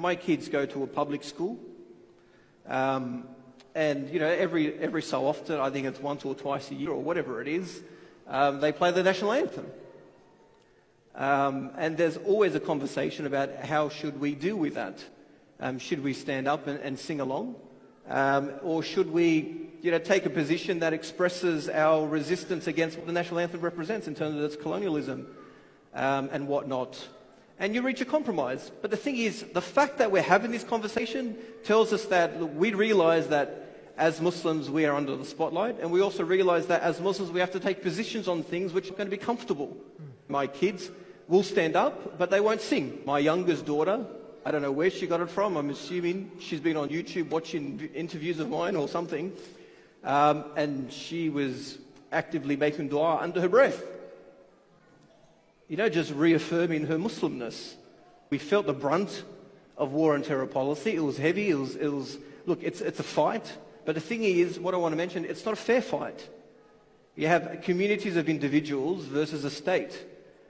my kids go to a public school, and every so often, I think it's once or twice a year or whatever it is, they play the national anthem. And there's always a conversation about how should we deal with that. Should we stand up and sing along? Or should we take a position that expresses our resistance against what the national anthem represents in terms of its colonialism and whatnot? And you reach a compromise. But the thing is, the fact that we're having this conversation tells us that we realize that as Muslims we are under the spotlight, and we also realize that as Muslims we have to take positions on things which are going to be comfortable. My kids will stand up, but they won't sing. My youngest daughter, I don't know where she got it from. I'm assuming she's been on YouTube watching interviews of mine or something. And she was actively making dua under her breath. Just reaffirming her Muslimness. We felt the brunt of war and terror policy. It was heavy. Look, it's a fight. But the thing is, what I want to mention, it's not a fair fight. You have communities of individuals versus a state.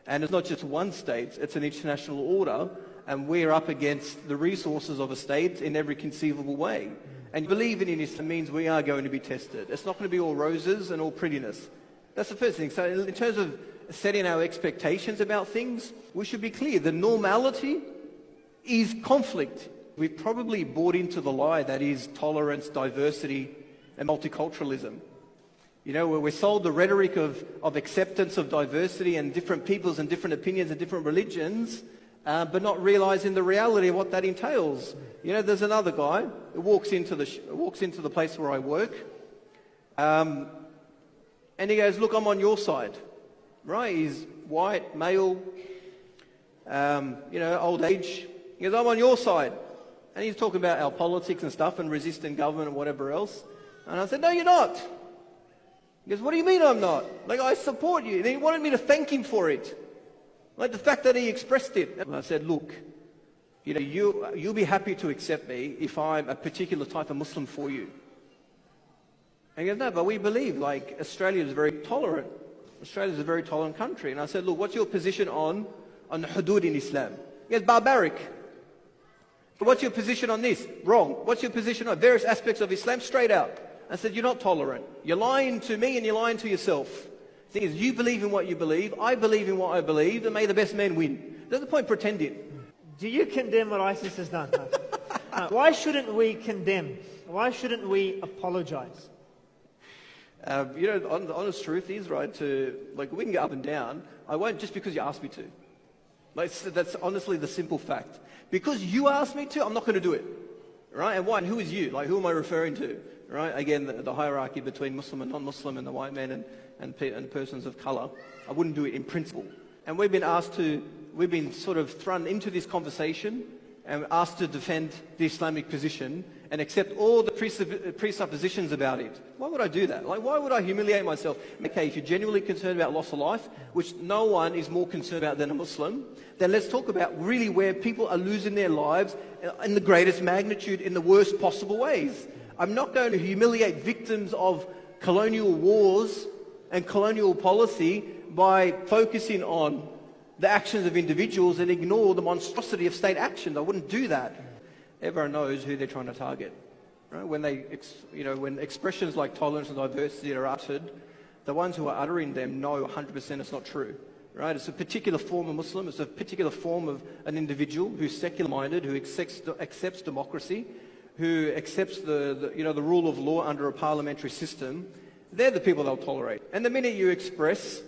And it's not just one state, it's an international order. And we're up against the resources of a state in every conceivable way. And believing in Islam means we are going to be tested. It's not going to be all roses and all prettiness. That's the first thing. So in terms of setting our expectations about things, we should be clear. The normality is conflict. We've probably bought into the lie that is tolerance, diversity, and multiculturalism. Where we're sold the rhetoric of acceptance of diversity and different peoples and different opinions and different religions, but not realizing the reality of what that entails. There's another guy who walks into the place where I work, and he goes, "Look, I'm on your side." Right? He's white, male, old age. He goes, "I'm on your side." And he's talking about our politics and stuff and resisting government and whatever else. And I said, "No, you're not." He goes, "What do you mean I'm not? I support you." And he wanted me to thank him for it. The fact that he expressed it. And I said, "Look, you'll be happy to accept me if I'm a particular type of Muslim for you." And he goes, "No, but we believe, Australia is very tolerant. Australia is a very tolerant country." And I said, "Look, what's your position on hudud in Islam?" He goes, "Barbaric." "What's your position on this?" "Wrong." "What's your position on various aspects of Islam?" "Straight out." I said, "You're not tolerant. You're lying to me and you're lying to yourself. The thing is, you believe in what you believe, I believe in what I believe, and may the best man win. There's no point pretending." Do you condemn what ISIS has done? Why shouldn't we condemn? Why shouldn't we apologize? The honest truth is, right, we can go up and down. I won't just because you asked me to. That's honestly the simple fact. Because you asked me to, I'm not going to do it. Right? And why? And who is you? Who am I referring to? Right? Again, the hierarchy between Muslim and non-Muslim and the white man and persons of colour. I wouldn't do it in principle. And we've been sort of thrown into this conversation and asked to defend the Islamic position and accept all the presuppositions about it. Why would I do that? Why would I humiliate myself? Okay, if you're genuinely concerned about loss of life, which no one is more concerned about than a Muslim, then let's talk about really where people are losing their lives in the greatest magnitude, in the worst possible ways. I'm not going to humiliate victims of colonial wars and colonial policy by focusing on the actions of individuals and ignore the monstrosity of state actions. I wouldn't do that. Everyone knows who they're trying to target. Right? When when expressions like tolerance and diversity are uttered, the ones who are uttering them know 100% it's not true. Right? It's a particular form of Muslim. It's a particular form of an individual who's secular-minded, who accepts democracy, who accepts the rule of law under a parliamentary system. They're the people they'll tolerate. And the minute you express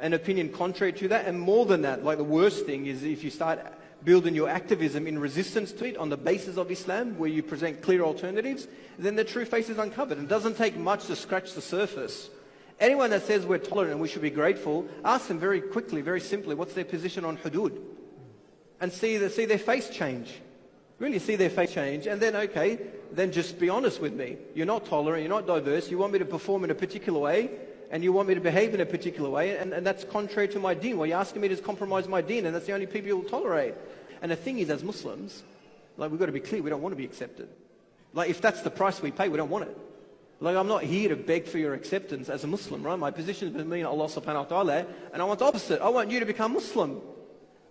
an opinion contrary to that, and more than that, the worst thing is if you start building your activism in resistance to it on the basis of Islam, where you present clear alternatives, then the true face is uncovered. It doesn't take much to scratch the surface. Anyone that says we're tolerant and we should be grateful, ask them very quickly, very simply, what's their position on hudud? And see their face change. Really see their face change, and then, okay, then just be honest with me. You're not tolerant, you're not diverse, you want me to perform in a particular way, and you want me to behave in a particular way, and that's contrary to my deen. Well, you're asking me to compromise my deen, and that's the only people you'll tolerate. And the thing is, as Muslims, we've got to be clear, we don't want to be accepted. If that's the price we pay, we don't want it. I'm not here to beg for your acceptance as a Muslim, right? My position is between Allah subhanahu wa ta'ala, and I want the opposite. I want you to become Muslim.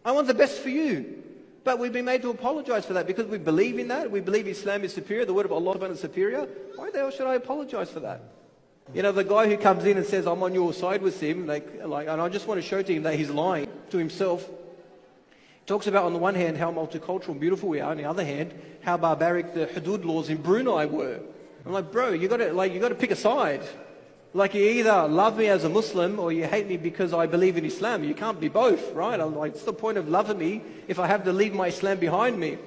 I want the best for you. But we've been made to apologize for that because we believe in that. We believe Islam is superior. The word of Allah is superior. Why the hell should I apologize for that? You know, the guy who comes in and says, I'm on your side with him, and I just want to show to him that he's lying to himself. Talks about, on the one hand, how multicultural and beautiful we are. On the other hand, how barbaric the hudud laws in Brunei were. I'm like, bro, you got to pick a side. Like, you either love me as a Muslim or you hate me because I believe in Islam. You can't be both, right? I'm like, what's the point of loving me if I have to leave my Islam behind me?